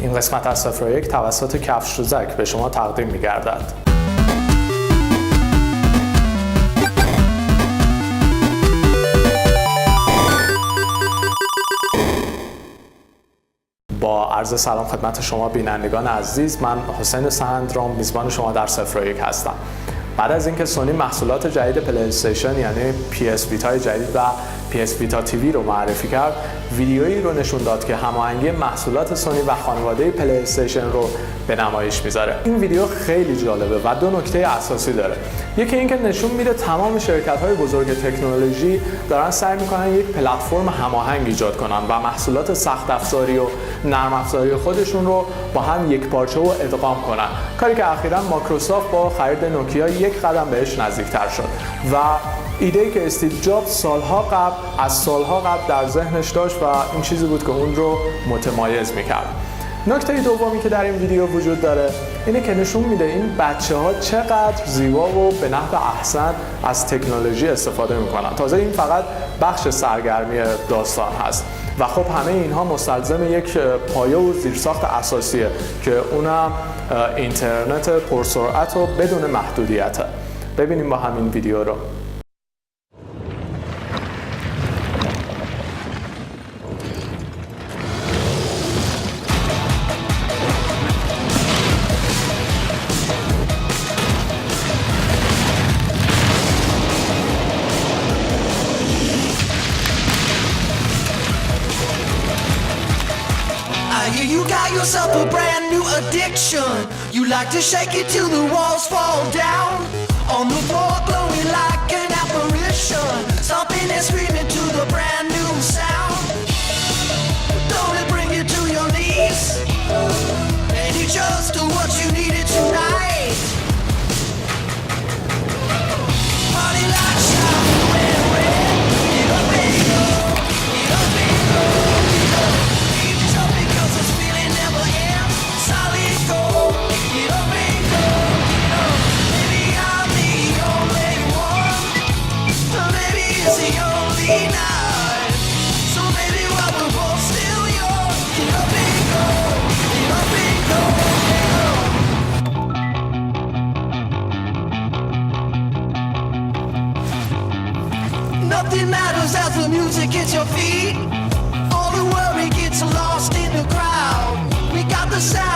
این قسمت از 01 توسط کفش روزک به شما تقدیم می‌گردد. با عرض سلام خدمت شما بینندگان عزیز، من حسین سهندرام میزبان شما در 01 هستم. بعد از اینکه سونی محصولات جدید پلی استیشن یعنی PS ویتا جدید و PS ویتا تیوی رو معرفی کرد، ویدیویی رو نشون داد که هماهنگی محصولات سونی و خانواده پلی استیشن رو به نمایش میذاره. این ویدیو خیلی جالبه و دو نکته اساسی داره. یکی اینکه نشون میده تمام شرکت‌های بزرگ تکنولوژی دارن سعی میکنن یک پلتفرم هماهنگ ایجاد کنن و محصولات سخت افزاری و نرم افزاری خودشون رو با هم یکپارچه و ادغام کنن. کاری که اخیراً مایکروسافت با خرید نوکیا یک قدم بهش نزدیکتر شد و ایده‌ای که استیو جابز سالها قبل در ذهنش داشت و این چیزی بود که اون رو متمایز میکرد. نکته دومی که در این ویدیو وجود داره اینه که نشون میده این بچه‌ها چقدر زیبا و به نحو احسن از تکنولوژی استفاده میکنن. تازه این فقط بخش سرگرمی داستان هست و خب همه اینها مستلزم یک پایه و زیرساخت اساسیه که اونم اینترنت پرسرعت و بدون محدودیته. ببینیم با همین ویدیو رو. You got yourself a brand new addiction. You like to shake it till the walls fall down. On the floor glowing like an apparition, stomping and screaming to the brand new sound. Don't it bring you to your knees? Ain't it just what you needed tonight? Party like shout when get up and go, get up and go, get up. It's up because it's feeling never ends. Solid gold, get up and go, get up. Maybe I'm the only one, or maybe it's the only night. So maybe while we're both still young, get up and go, get up and go, get up. Nothing matters as the music hits your feet. All the worry gets lost in the crowd. We got the sound.